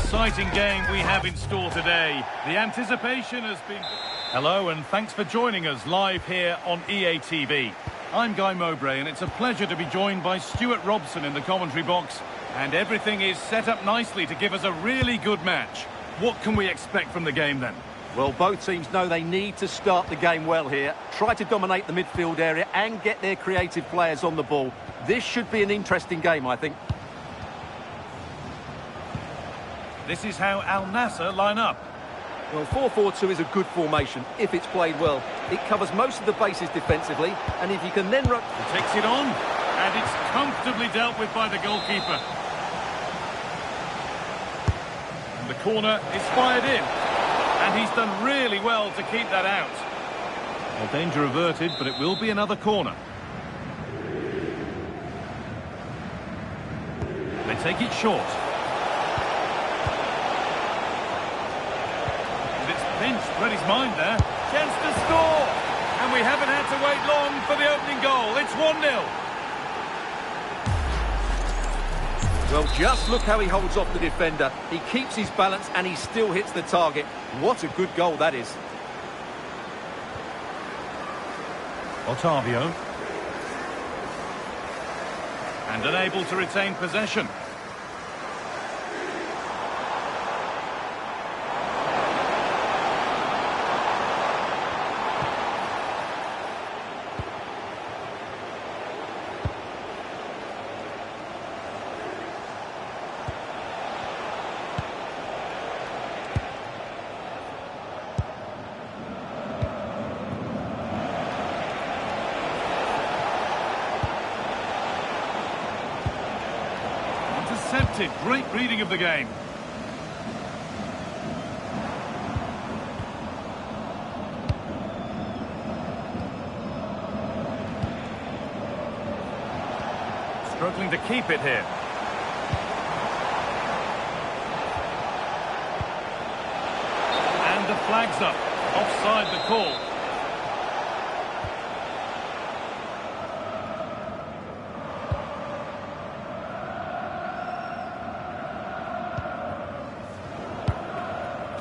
exciting game we have in store today. The anticipation has been... Hello and thanks for joining us live here on EA TV. I'm Guy Mowbray and it's a pleasure to be joined by Stuart Robson in the commentary box. And everything is set up nicely to give us a really good match. What can we expect from the game then? Well, both teams know they need to start the game well here. Try to dominate the midfield area and get their creative players on the ball. This should be an interesting game, I think. This is how Al Nassr line up. Well, 4-4-2 is a good formation if it's played well. It covers most of the bases defensively, and if you can then... He takes it on, and it's comfortably dealt with by the goalkeeper. And the corner is fired in, and he's done really well to keep that out. Well, danger averted, but it will be another corner. They take it short. Pinched, read his mind there. Chance to score! And we haven't had to wait long for the opening goal. It's 1-0. Well, just look how he holds off the defender. He keeps his balance and he still hits the target. What a good goal that is. Otavio. And unable to retain possession. Intercepted. Great reading of the game. Struggling to keep it here. And the flag's up. Offside the call.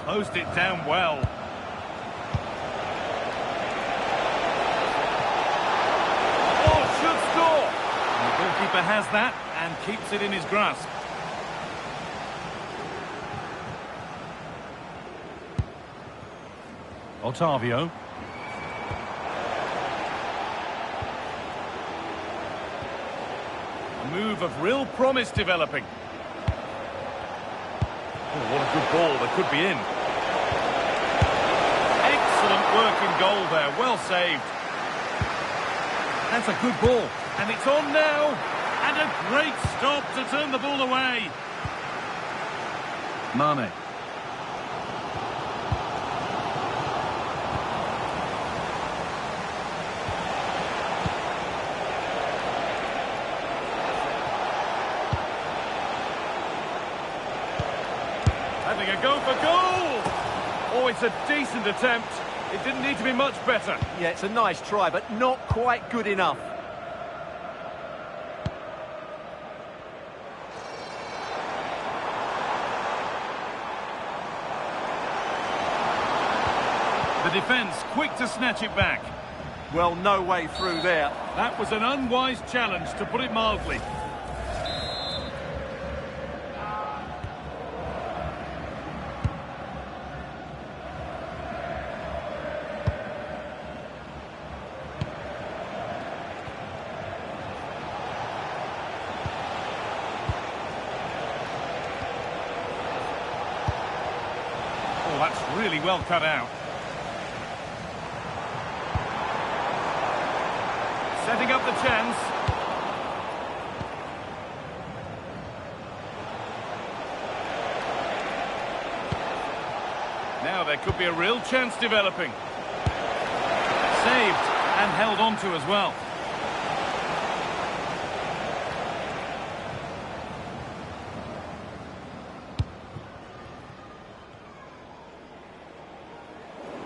Closed it down well. Oh, should score! And the goalkeeper has that and keeps it in his grasp. Otavio. A move of real promise developing. Oh, what a good ball, that could be in. Excellent work in goal there, well saved. That's a good ball, and it's on now. And a great stop to turn the ball away. Mane. Having a go for goal! Oh, it's a decent attempt. It didn't need to be much better. Yeah, it's a nice try, but not quite good enough. The defence quick to snatch it back. Well, no way through there. That was an unwise challenge, to put it mildly. Oh, that's really well cut out. Setting up the chance. Now there could be a real chance developing. Saved and held on to as well.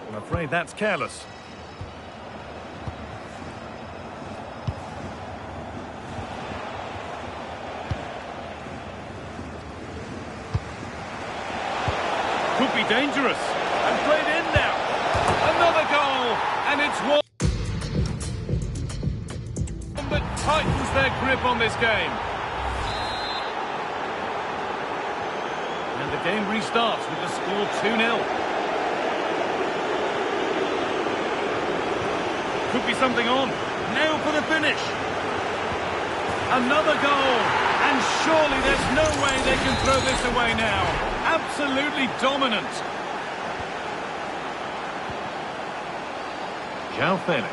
I'm afraid that's careless. dangerous. And played in now. Another goal. And it's one that tightens their grip on this game. And the game restarts with the score 2-0. Could be something on. Now for the finish. Another goal. And surely there's no way they can throw this away now. Absolutely dominant. João Felix.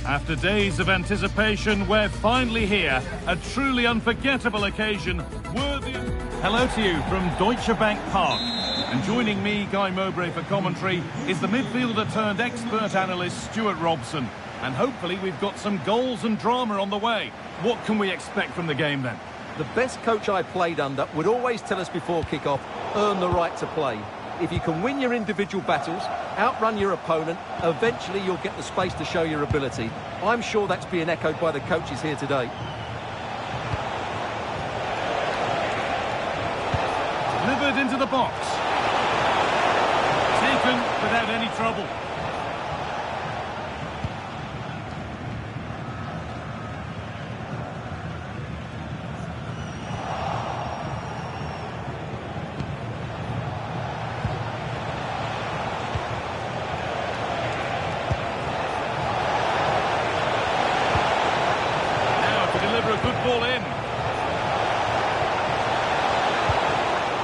After days of anticipation, we're finally here. A truly unforgettable occasion, worthy of... Hello to you from Deutsche Bank Park. And joining me, Guy Mowbray, for commentary, is the midfielder turned expert analyst, Stuart Robson. And hopefully we've got some goals and drama on the way. What can we expect from the game then? The best coach I played under would always tell us before kick-off, earn the right to play. If you can win your individual battles, outrun your opponent, eventually you'll get the space to show your ability. I'm sure that's being echoed by the coaches here today. Delivered into the box. Taken without any trouble. Ball in.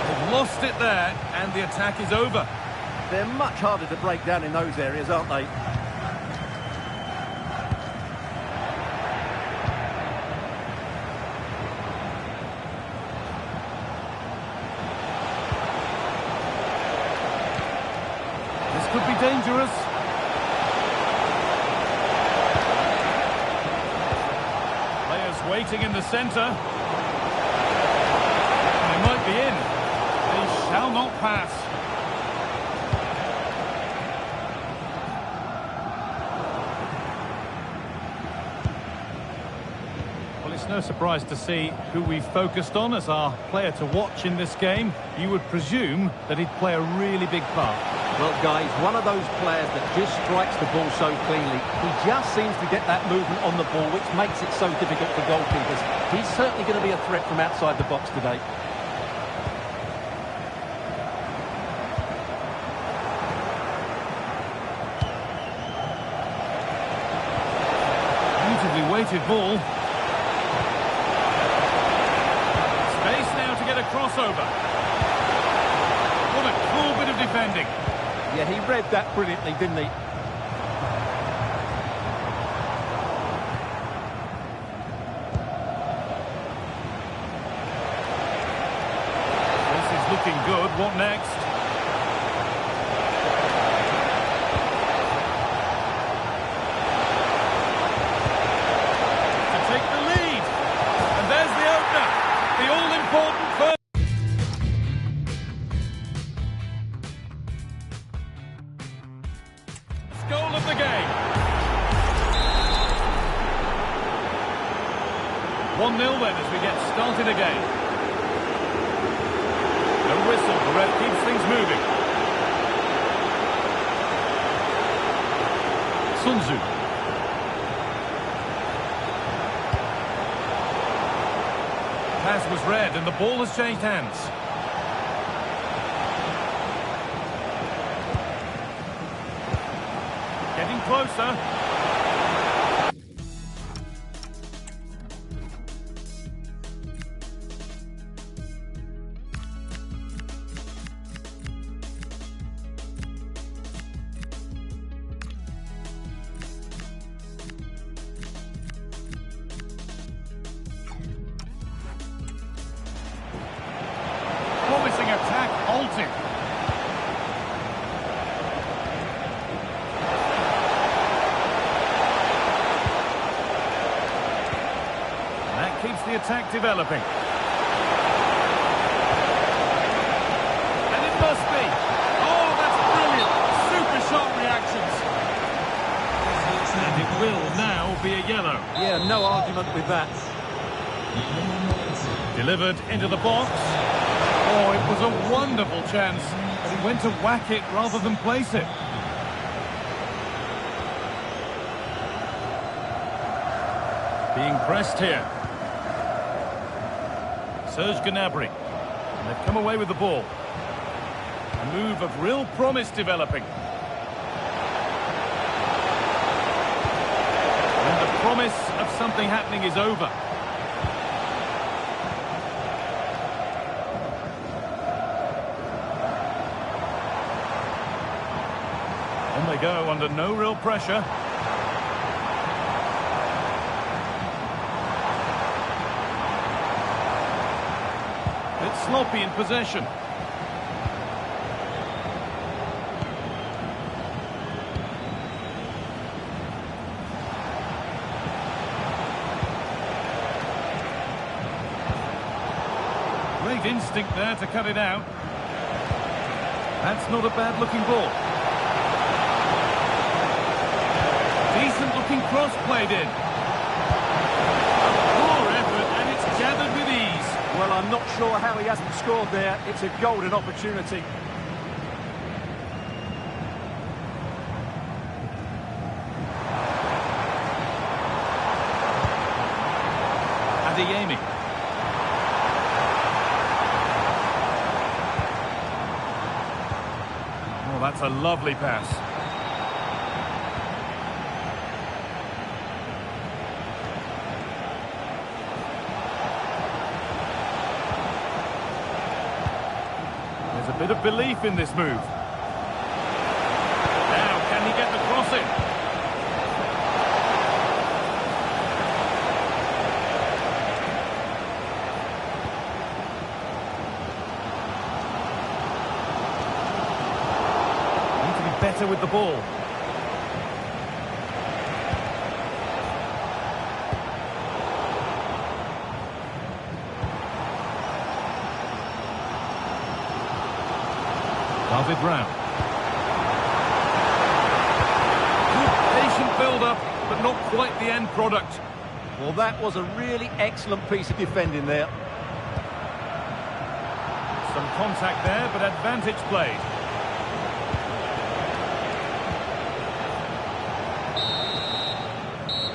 They've lost it there, and the attack is over. They're much harder to break down in those areas, aren't they? This could be dangerous. Waiting in the centre. They might be in. They shall not pass. Well, it's no surprise to see who we focused on as our player to watch in this game. You would presume that he'd play a really big part. Well, guys, one of those players that just strikes the ball so cleanly. He just seems to get that movement on the ball, which makes it so difficult for goalkeepers. He's certainly going to be a threat from outside the box today. Beautifully weighted ball. Space now to get a crossover. What a cool bit of defending. Yeah, he read that brilliantly, didn't he? This is looking good. What next? To take the lead. And there's the opener. The 1-0 then as we get started again. No whistle, the ref keeps things moving. Sun Tzu. Pass was read and the ball has changed hands. Getting closer. Promising attack halted. That keeps the attack developing. And it must be. Oh, that's brilliant. Super sharp reactions. And it will now be a yellow. Yeah, no argument with that. Delivered into the box. Oh, it was a wonderful chance, but he went to whack it rather than place it. Being pressed here. Serge Gnabry. And they've come away with the ball. A move of real promise developing. And the promise of something happening is over. On they go under no real pressure. It's sloppy in possession. Great instinct there to cut it out. That's not a bad looking ball. Decent looking cross played in. A poor effort and it's gathered with ease. Well, I'm not sure how he hasn't scored there. It's a golden opportunity. Adeyemi. Oh, that's a lovely pass. There's a bit of belief in this move. Now, can he get the cross in? Need to be better with the ball. David Brown. Good patient build-up, but not quite the end product. Well, that was a really excellent piece of defending there. Some contact there, but advantage played.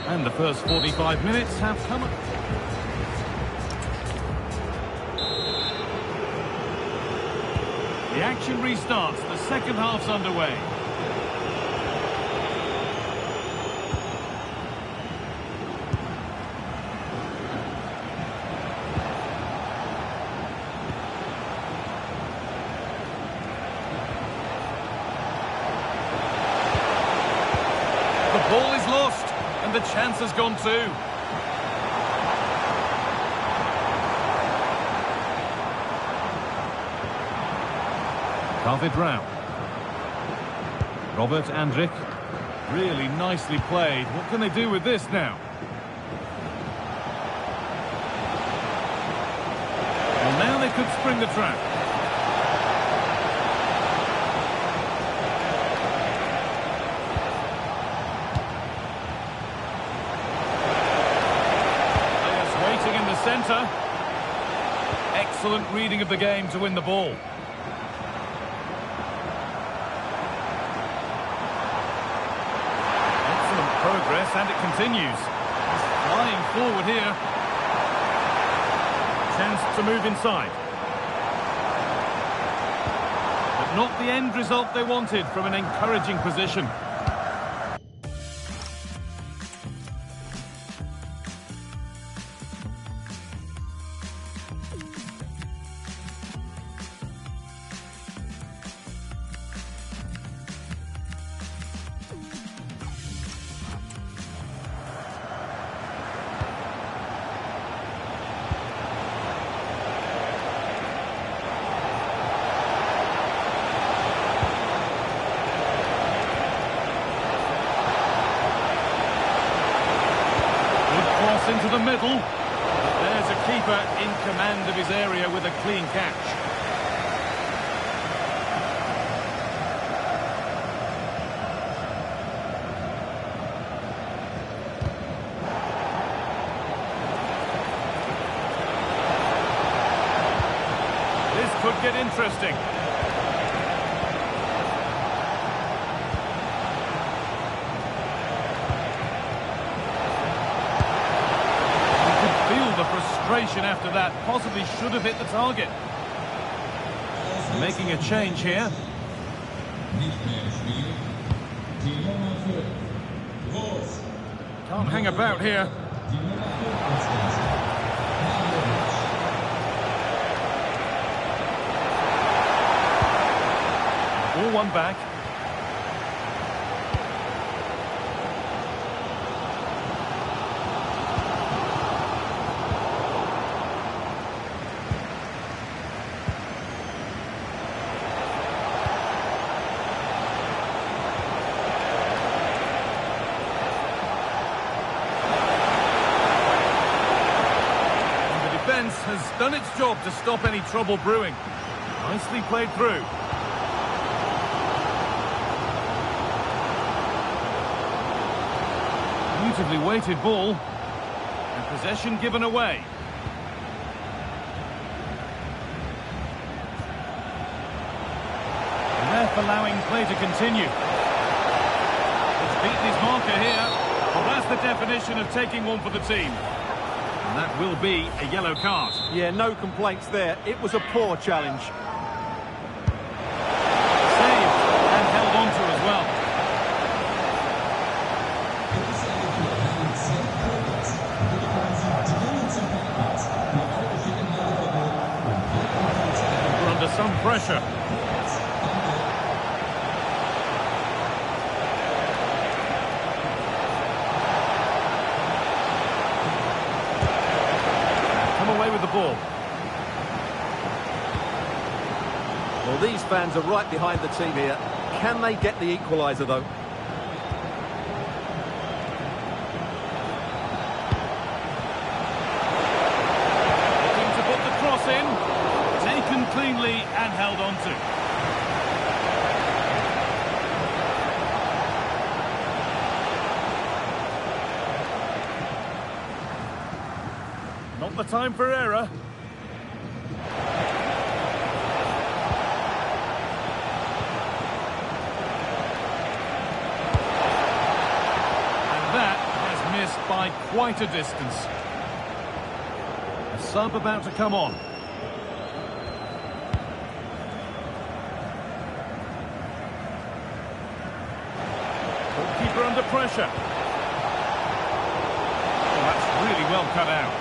And the first 45 minutes have come up. The action restarts. The second half's underway. The ball is lost, and the chance has gone too. David Brown. Robert Andrich. Really nicely played. What can they do with this now? Well, now they could spring the trap. Players waiting in centre. Excellent reading of the game to win the ball. Excellent progress, and it continues. He's flying forward here. Chance to move inside. But not the end result they wanted from an encouraging position. Into the middle. There's a keeper in command of his area with a clean catch. This could get interesting. The frustration after that, possibly should have hit the target. Making a change here. Can't hang about here. All one back. Has done its job to stop any trouble brewing. Nicely played through. Beautifully weighted ball. And possession given away. The ref allowing play to continue. It's beaten his marker here. Well, that's the definition of taking one for the team. And that will be a yellow card. Yeah, no complaints there. It was a poor challenge. Saved and held on to as well. We're under some pressure. With the ball. Well, these fans are right behind the team here. Can they get the equaliser, though? Looking to put the cross in. Taken cleanly and held on to. Not the time for error. And that has missed by quite a distance. A sub about to come on. Goalkeeper under pressure. Oh, that's really well cut out.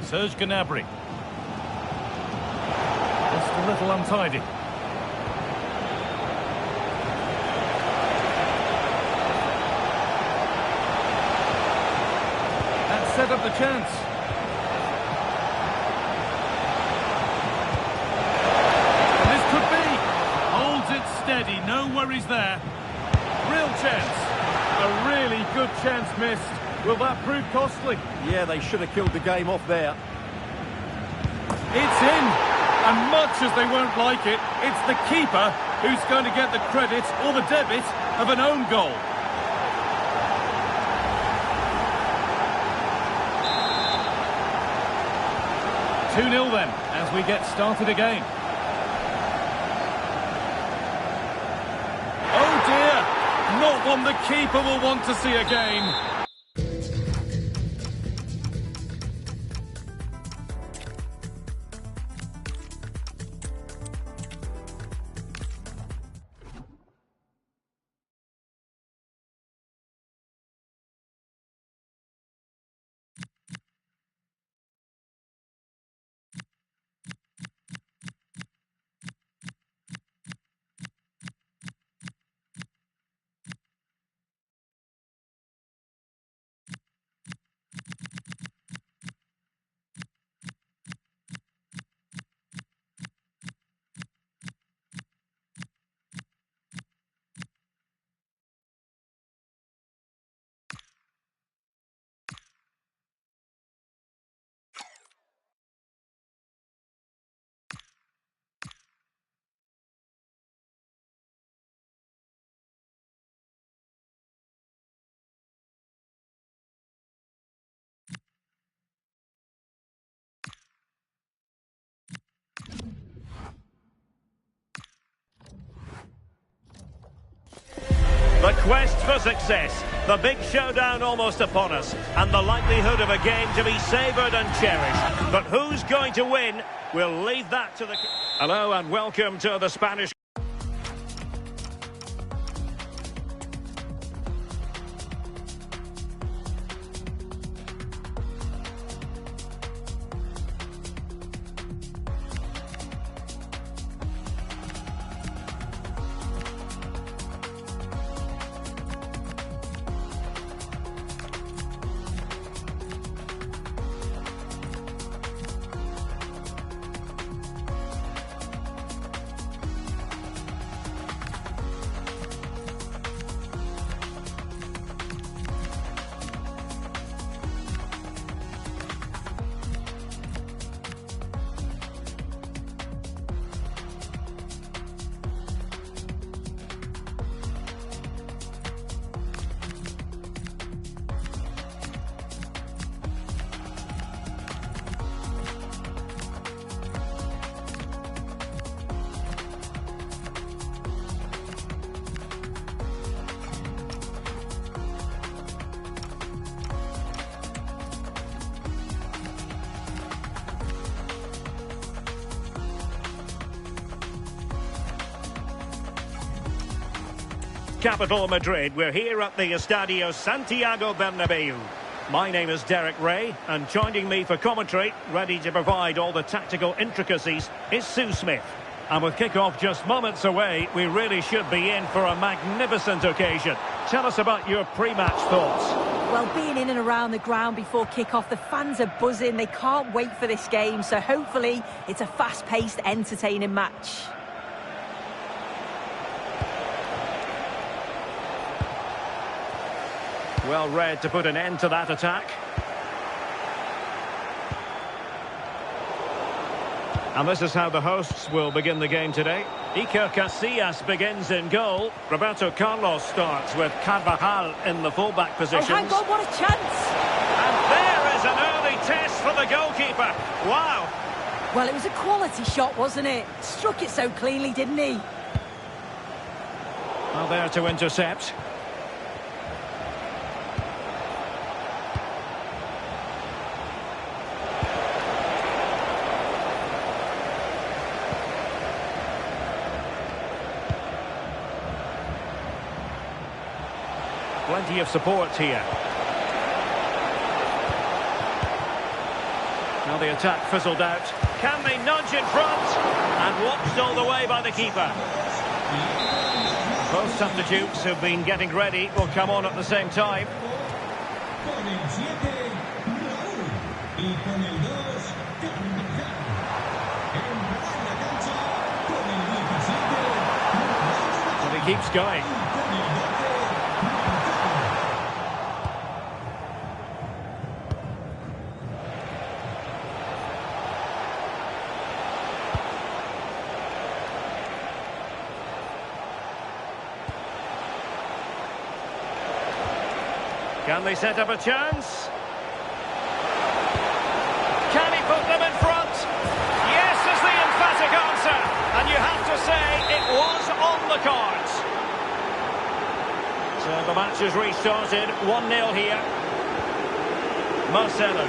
Serge Gnabry. Just a little untidy. That set up the chance. And this could be. Holds it steady, no worries there. Real chance. A really good chance missed. Will that prove costly? Yeah, they should have killed the game off there. It's in, and much as they won't like it, it's the keeper who's going to get the credit or the debit of an own goal. Two 0 then, as we get started again. Oh dear, not one the keeper will want to see again. The quest for success, the big showdown almost upon us, and the likelihood of a game to be savoured and cherished. But who's going to win? We'll leave that to the... Hello and welcome to the Spanish... Capital Madrid, we're here at the Estadio Santiago Bernabeu. My name is Derek Ray, and joining me for commentary, ready to provide all the tactical intricacies, is Sue Smith. And with kick-off just moments away, we really should be in for a magnificent occasion. Tell us about your pre-match thoughts. Well, being in and around the ground before kick-off, the fans are buzzing. They can't wait for this game, so hopefully it's a fast-paced, entertaining match. Well read to put an end to that attack. And this is how the hosts will begin the game today. Iker Casillas begins in goal. Roberto Carlos starts with Carvajal in the fullback positions. Oh, hang on, what a chance! And there is an early test for the goalkeeper. Wow! Well, it was a quality shot, wasn't it? Struck it so cleanly, didn't he? Well, there to intercept. Plenty of support here. Now the attack fizzled out. Can they nudge in front? And watched all the way by the keeper. Both substitutes who've been getting ready will come on at the same time. But he keeps going. Can they set up a chance? Can he put them in front? Yes is the emphatic answer. And you have to say it was on the cards. So the match has restarted. 1-0 here. Marcelo.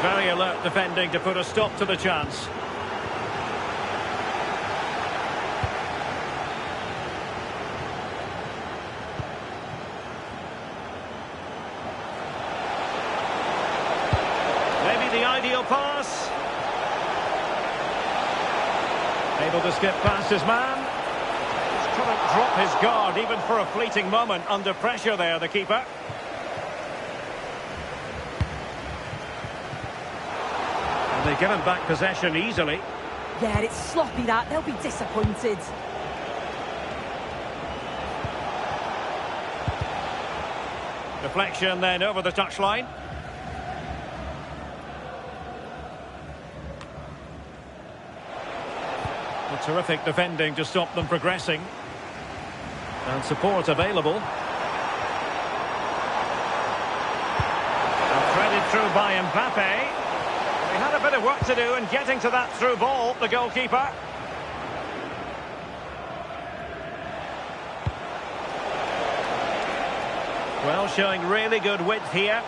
Very alert defending to put a stop to the chance. Maybe the ideal pass. Able to skip past his man. Just couldn't drop his guard even for a fleeting moment. Under pressure there, the keeper. And they give him back possession easily. Yeah, it's sloppy that. They'll be disappointed. Deflection then over the touchline. Terrific defending to stop them progressing. And support available. And threaded through by Mbappe. He had a bit of work to do in getting to that through ball, the goalkeeper. Well, showing really good width here.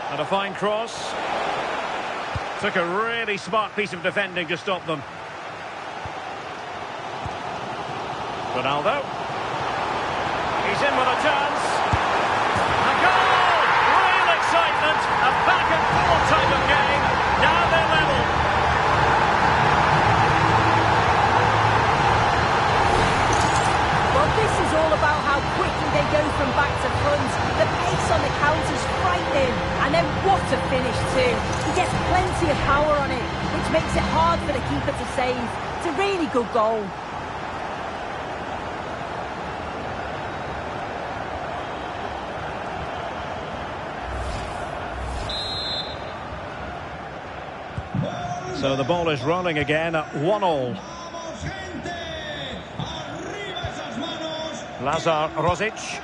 And a fine cross. Took a really smart piece of defending to stop them. Ronaldo. He's in with a chance. A goal! Real excitement. A back and forth type of game. Now they're level. Well, this is all about how quickly they go from back to front. The pace on the counter's frightening. And then what a finish too. He gets plenty of power on it, which makes it hard for the keeper to save. It's a really good goal. So the ball is rolling again at 1-1. Lazar Rosic.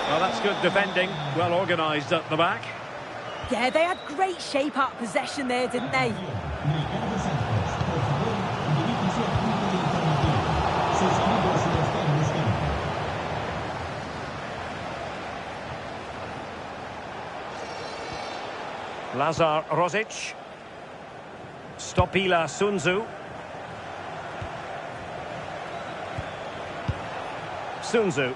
Well, that's good defending. Well organised at the back. Yeah, they had great shape out of possession there, didn't they? Lazar Rosic. Stopila Sunzu. Sunzu.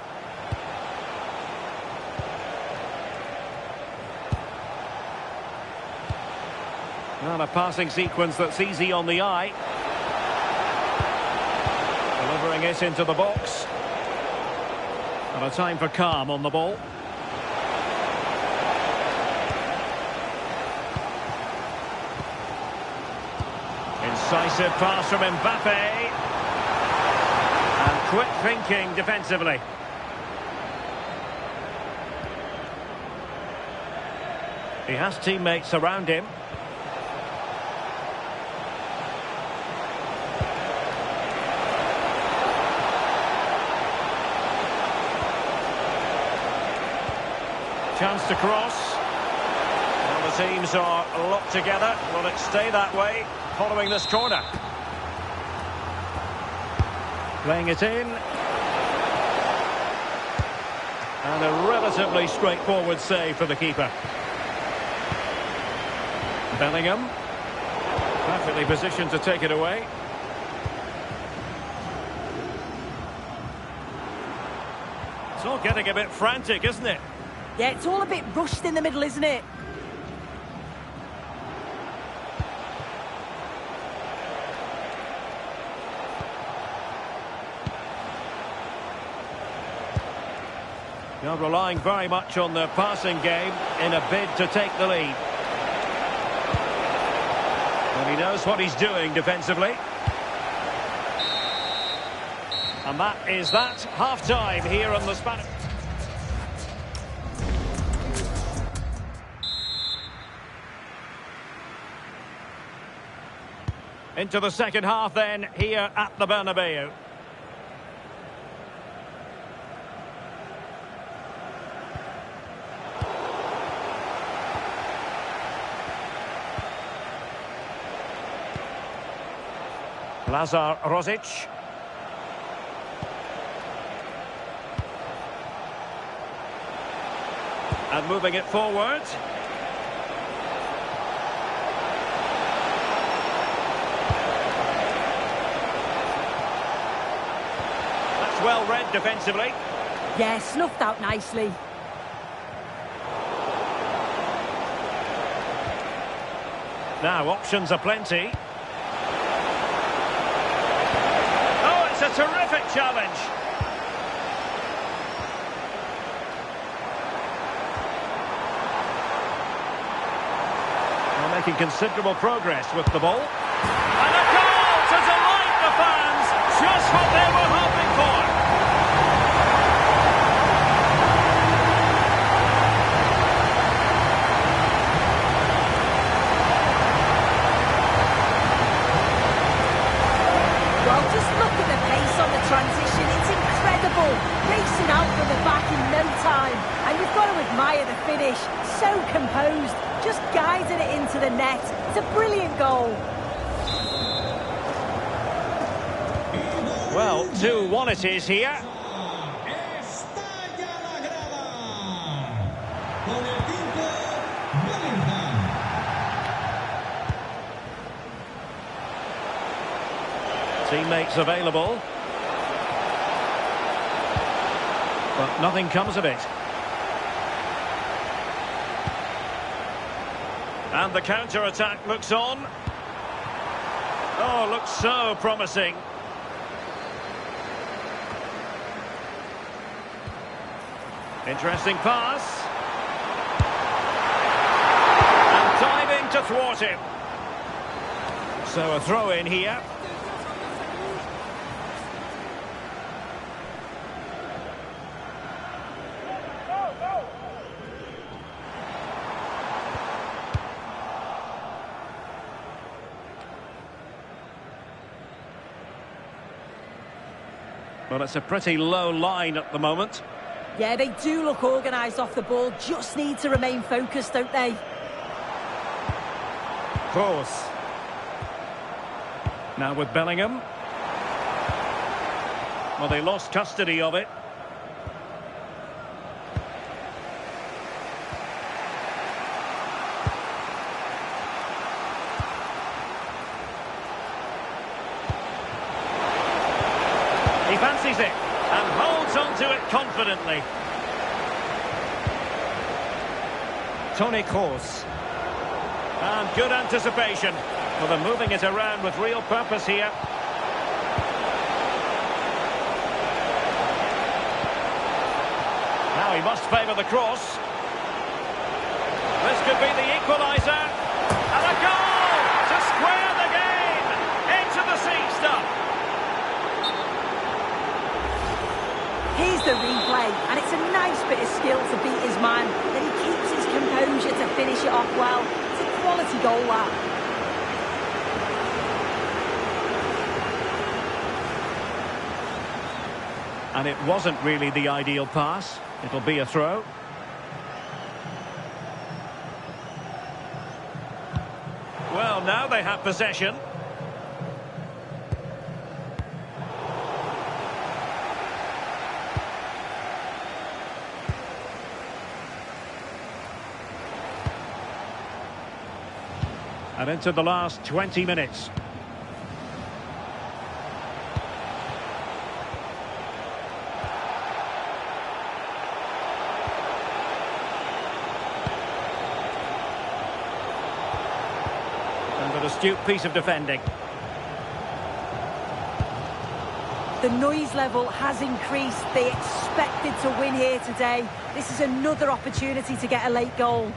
Not a passing sequence that's easy on the eye. Delivering it into the box. And a time for calm on the ball. Incisive pass from Mbappe. And quick thinking defensively. He has teammates around him. Chance to cross. Well, the teams are locked together. Will it stay that way following this corner? Playing it in. And a relatively straightforward save for the keeper. Bellingham. Perfectly positioned to take it away. It's all getting a bit frantic, isn't it? Yeah, it's all a bit rushed in the middle, isn't it? You're relying very much on the passing game in a bid to take the lead. And he knows what he's doing defensively. And that is that. Half-time here on the Spanish. Into the second half then, here at the Bernabeu. Lazar Rosic. And moving it forward. That's well read defensively. Yeah, snuffed out nicely. Now, options are plenty. Oh, it's a terrific challenge. They're making considerable progress with the ball. And a goal to delight the fans. Just what they were hoping for. Well, just look at the pace on the transition. It's incredible. Racing out from the back in no time. And you've got to admire the finish. So composed. Just guiding it into the net. It's a brilliant goal. Well, 2-1 it is here. Teammates available. But nothing comes of it. And the counter-attack looks on. Oh, looks so promising. Interesting pass. And diving to thwart him. So a throw in here. Well, it's a pretty low line at the moment. Yeah, they do look organised off the ball. Just need to remain focused, don't they? Kroos. Now with Bellingham. Well, they lost custody of it. He fancies it and holds on to it confidently. Toni Kroos. And good anticipation. Well, they're moving it around with real purpose here. Now he must favour the cross. This could be the equaliser. And a goal to square the game. Into the sea stuff. Here's the replay, and it's a nice bit of skill to beat his man. Then he keeps his composure to finish it off well. It's a quality goal, that. And it wasn't really the ideal pass. It'll be a throw. Well, now they have possession. And into the last 20 minutes. And an astute piece of defending. The noise level has increased. They expected to win here today. This is another opportunity to get a late goal.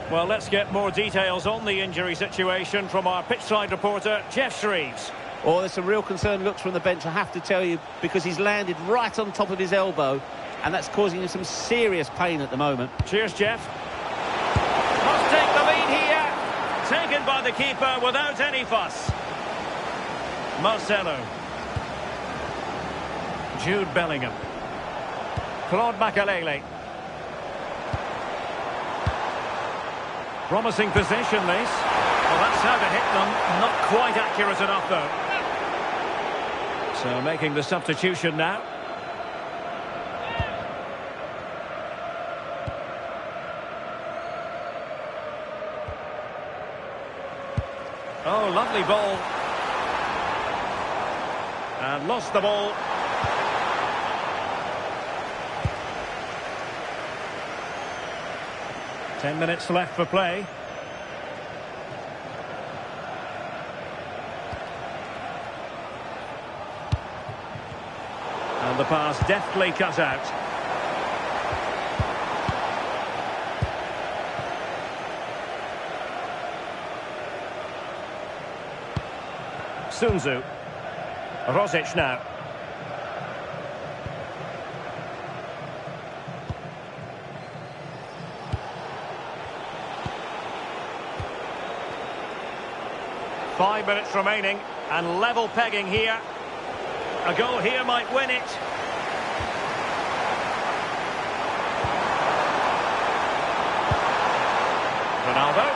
Well, let's get more details on the injury situation from our pitchside reporter, Jeff Shreves. Oh, there's some real concerned looks from the bench, I have to tell you, because he's landed right on top of his elbow, and that's causing him some serious pain at the moment. Cheers, Jeff. Must take the lead here. Taken by the keeper without any fuss. Marcelo. Jude Bellingham. Claude Makalele. Promising position, this. Well, that's how to hit them. Not quite accurate enough, though. So making the substitution now. Oh, lovely ball. And lost the ball. Ten minutes left for play. And the pass deftly cut out. Sunzu. Rosic now. Five minutes remaining and level pegging here. A goal here might win it. Ronaldo.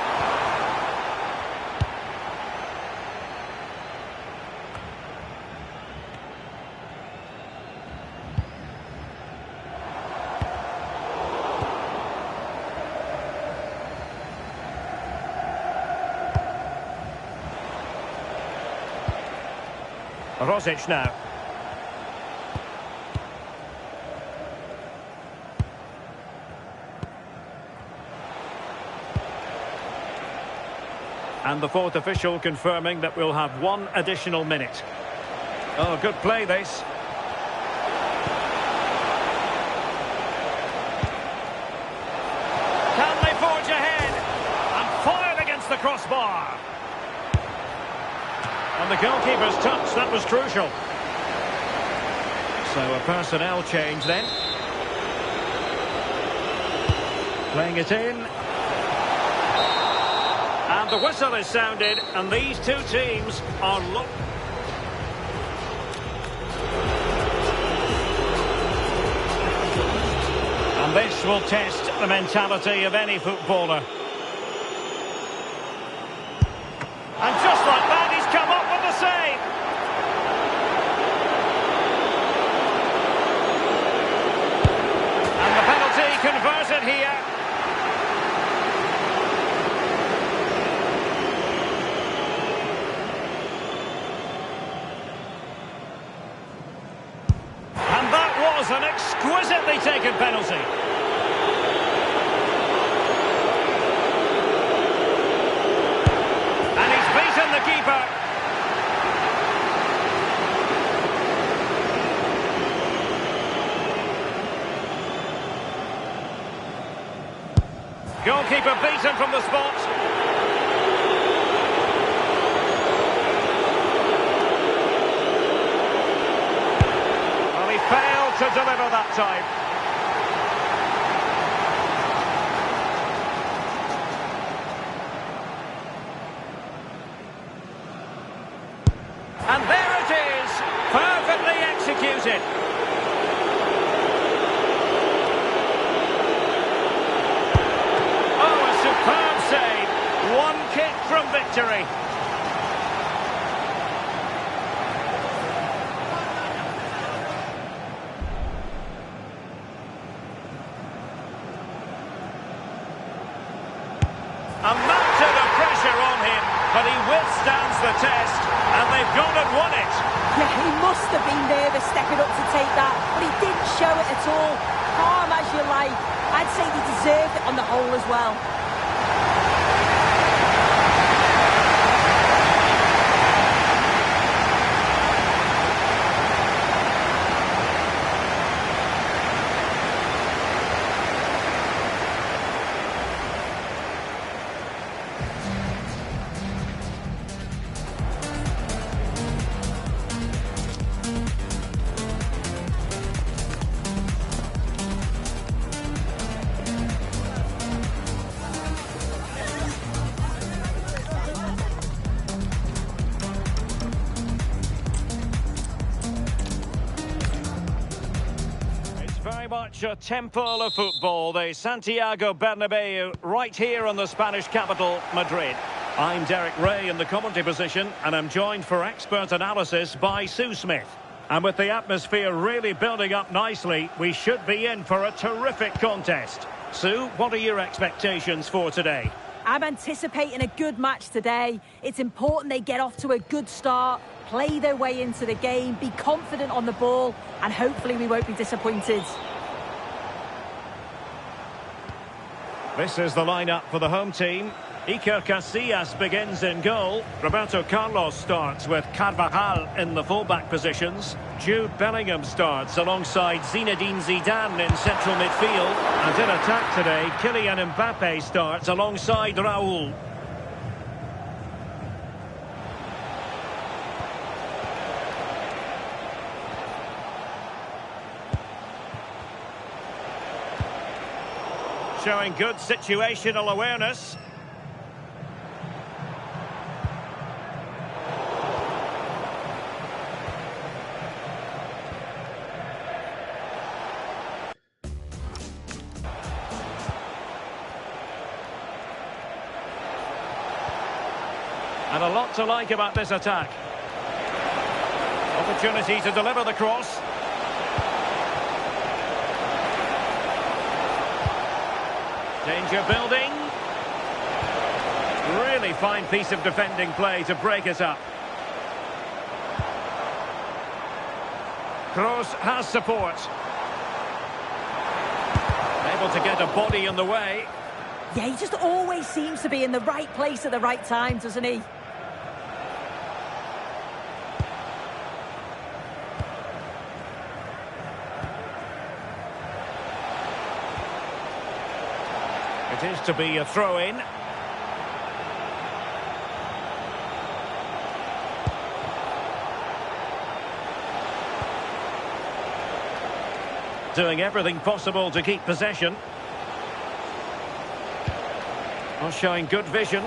Rosic now. And the fourth official confirming that we'll have one additional minute. Oh, good play this. Can they forge ahead? And fired against the crossbar. And the goalkeeper's touch, that was crucial. So a personnel change then. Playing it in. And the whistle is sounded, and these two teams are and this will test the mentality of any footballer. And just like that, he's come up with the save. And the penalty converted here. And that was an exquisitely taken penalty. The keeper. Goalkeeper beaten from the spot. Well, he failed to deliver that time. And there it is, perfectly executed. Oh, a superb save. One kick from victory. A mountain of pressure on him, but he withstands the test. And they've gone and won it. Yeah, he must have been nervous stepping up to take that, but he didn't show it at all. Calm as you like. I'd say he deserved it on the whole as well. much a temple of football, the Santiago Bernabeu, right here in the Spanish capital, Madrid. I'm Derek Ray in the commentary position, and I'm joined for expert analysis by Sue Smith. And with the atmosphere really building up nicely, we should be in for a terrific contest. Sue, what are your expectations for today? I'm anticipating a good match today. It's important they get off to a good start, play their way into the game, be confident on the ball, and hopefully we won't be disappointed. This is the lineup for the home team. Iker Casillas begins in goal. Roberto Carlos starts with Carvajal in the fullback positions. Jude Bellingham starts alongside Zinedine Zidane in central midfield. And in attack today, Kylian Mbappe starts alongside Raúl. Showing good situational awareness. And a lot to like about this attack. Opportunity to deliver the cross. Danger building. Really fine piece of defending play to break it up. Kroos has support. Able to get a body in the way. Yeah, he just always seems to be in the right place at the right time, doesn't he? It is to be a throw-in. Doing everything possible to keep possession. Well, showing good vision.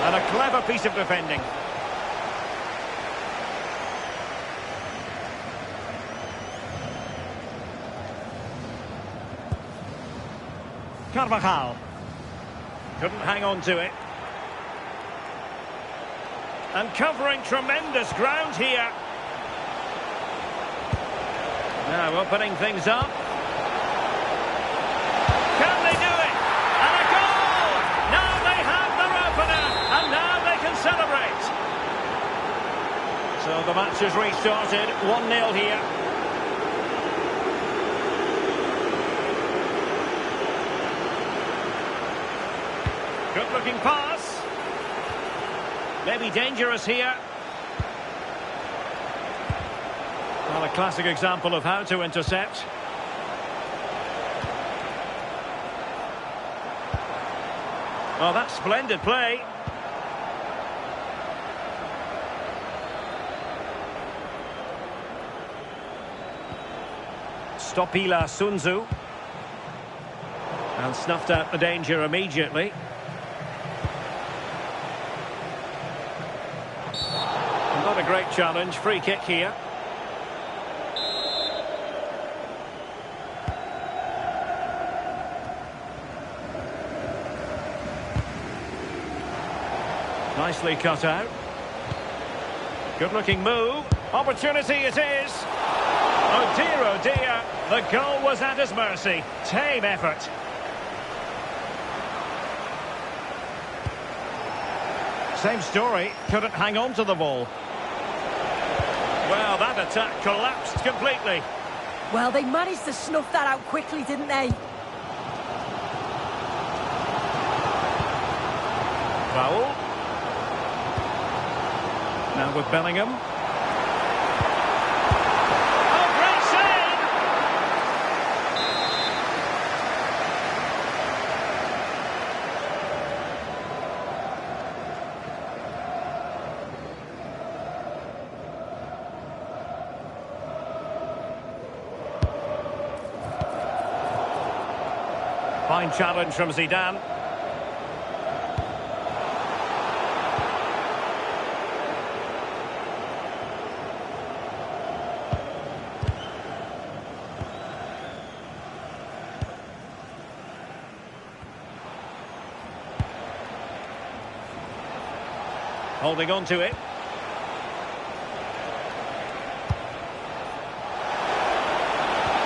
And a clever piece of defending. Carvajal. Couldn't hang on to it. And covering tremendous ground here. Now opening things up. Can they do it? And a goal! Now they have their opener. And now they can celebrate. So the match has restarted. 1-0 here. Good-looking pass. Maybe dangerous here. Well, a classic example of how to intercept. Oh, that's splendid play. Stopila Sunzu. And snuffed out the danger immediately. Not a great challenge. Free kick here. Nicely cut out. Good-looking move. Opportunity it is. Oh dear, the goal was at his mercy. Tame effort. Same story, couldn't hang on to the ball. Well, that attack collapsed completely. Well, they managed to snuff that out quickly, didn't they? Raúl. Now with Bellingham. Oh, great save! Fine challenge from Zidane. Holding on to it.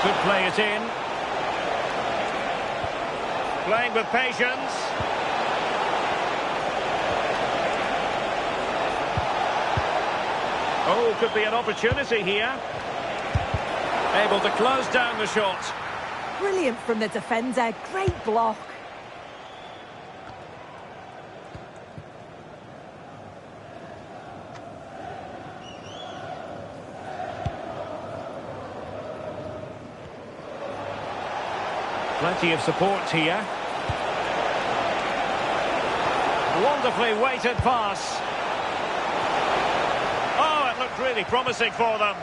Could play it in. Playing with patience. Oh, could be an opportunity here. Able to close down the shot. Brilliant from the defender. Great block. Plenty of support here. Wonderfully weighted pass. Oh, it looked really promising for them.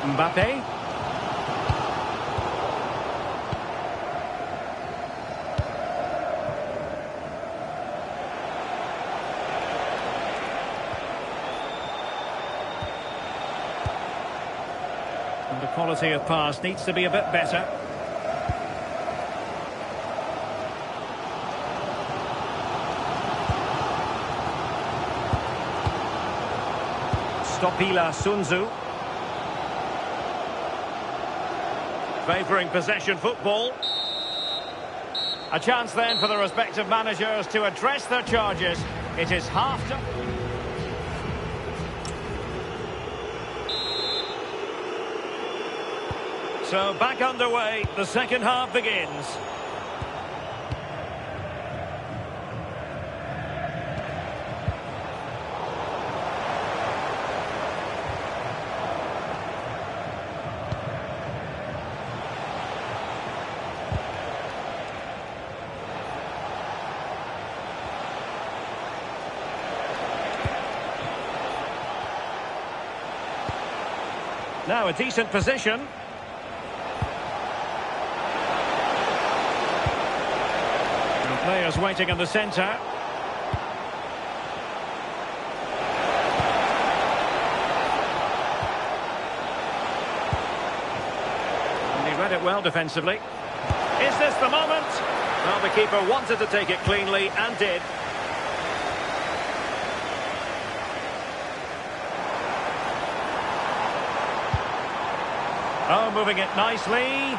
Mbappe. And the quality of pass needs to be a bit better. Stopila Sunzu. Favouring possession football. A chance then for the respective managers to address their charges. It is half time. So back underway, the second half begins. Now a decent position. And players waiting in the centre. And he read it well defensively. Is this the moment? Well, the keeper wanted to take it cleanly and did. Oh, moving it nicely.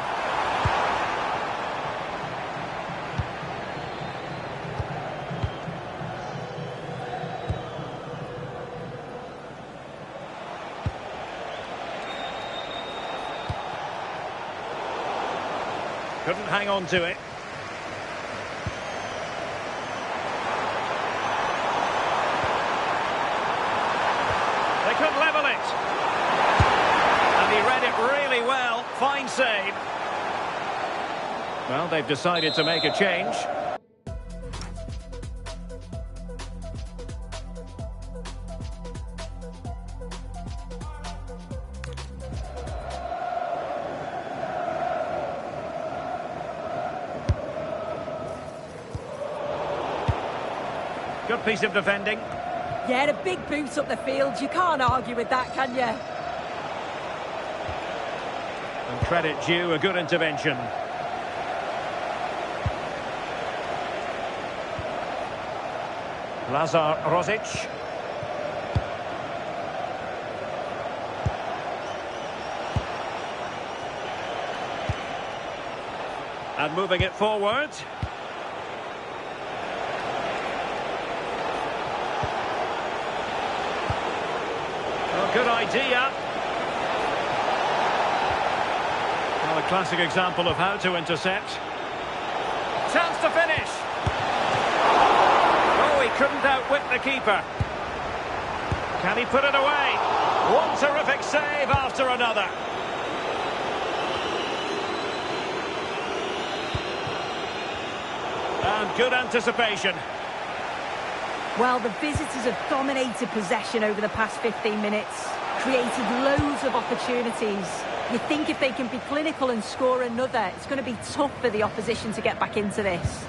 Couldn't hang on to it. They could level it. And he read it really well. Fine save. Well, they've decided to make a change. Good piece of defending. Yeah, a big boot up the field. You can't argue with that, can you? And credit due, a good intervention. Lazar Rosic. And moving it forward. Oh, good idea. Well, a classic example of how to intercept. Chance to finish. Oh, he couldn't outwit the keeper. Can he put it away? One terrific save after another. And good anticipation. Well, the visitors have dominated possession over the past 15 minutes, created loads of opportunities. You think if they can be clinical and score another, it's going to be tough for the opposition to get back into this.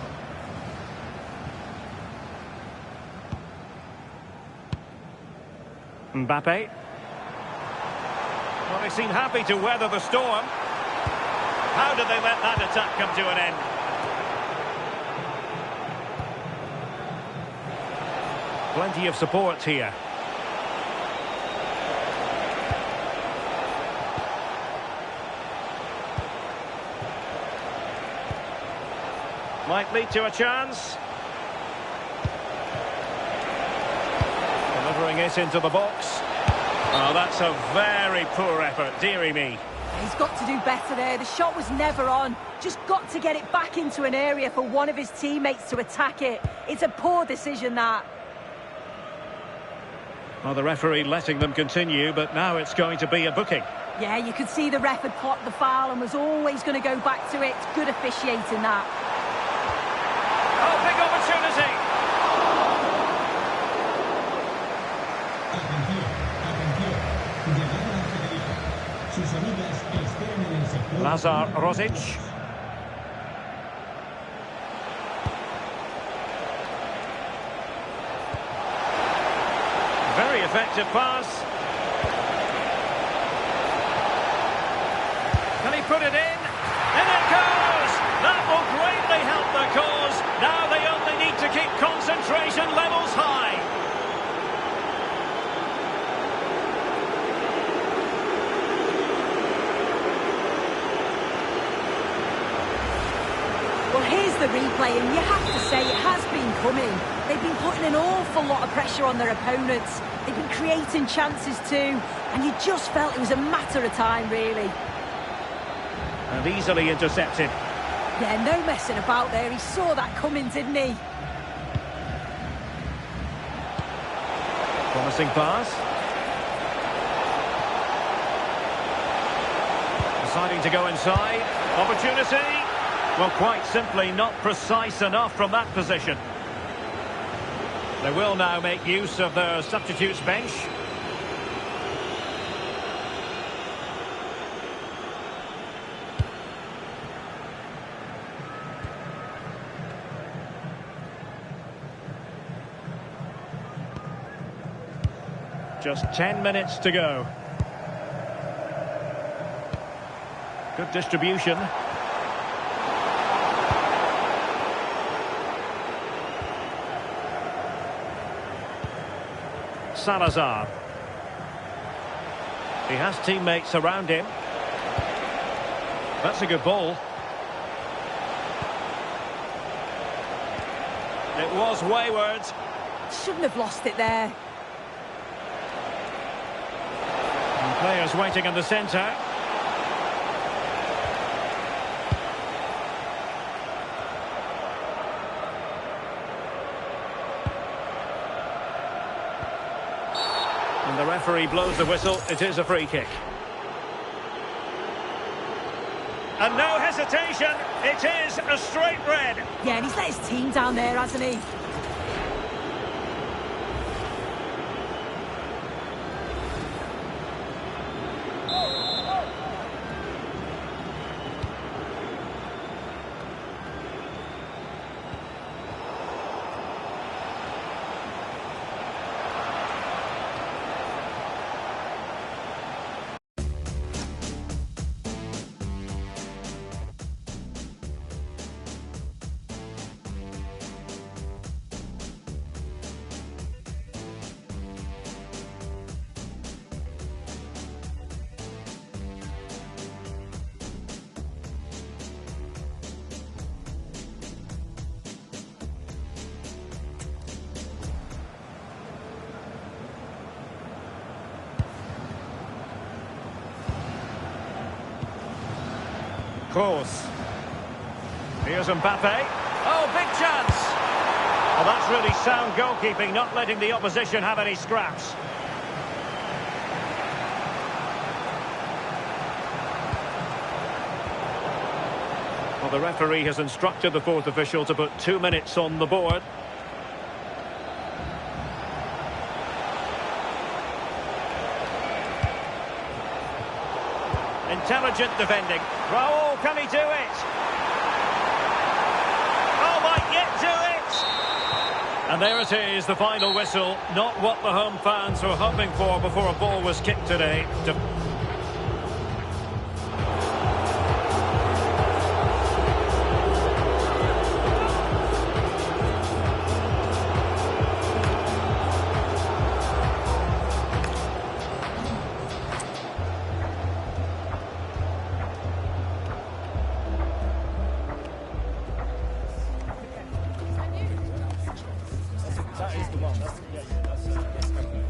Mbappe. Well, they seem happy to weather the storm. How did they let that attack come to an end? Plenty of support here. Might lead to a chance. Delivering it into the box. Oh, that's a very poor effort, dearie me. He's got to do better there. The shot was never on. Just got to get it back into an area for one of his teammates to attack it. It's a poor decision, that. Well, the referee letting them continue, but now it's going to be a booking. Yeah, you could see the ref had clocked the foul and was always going to go back to it. Good officiating, that. Oh, big opportunity! Lazar Rosic. Very effective pass. Can he put it in? In it goes! That will greatly help the cause. Now they only need to keep concentration levels high. Well, here's the replay, and you have to say it has been coming. They've been putting an awful lot of pressure on their opponents. They've been creating chances too, and you just felt it was a matter of time, really. And easily intercepted. Yeah, no messing about there. He saw that coming, didn't he? Promising pass. Deciding to go inside. Opportunity. Well, quite simply not precise enough from that position. They will now make use of their substitutes bench. Just 10 minutes to go. Good distribution. Salazar. He has teammates around him. That's a good ball. It was wayward. Shouldn't have lost it there. And players waiting in the centre. And the referee blows the whistle. It is a free kick. And no hesitation. It is a straight red. Yeah, and he's let his team down there, hasn't he? Close. Here's Mbappe. Oh, big chance! Well, that's really sound goalkeeping, not letting the opposition have any scraps. Well, the referee has instructed the fourth official to put 2 minutes on the board. Intelligent defending. Raul, can he do it? Oh, might yet do it! And there it is, the final whistle. Not what the home fans were hoping for before a ball was kicked today. That's, yeah, that's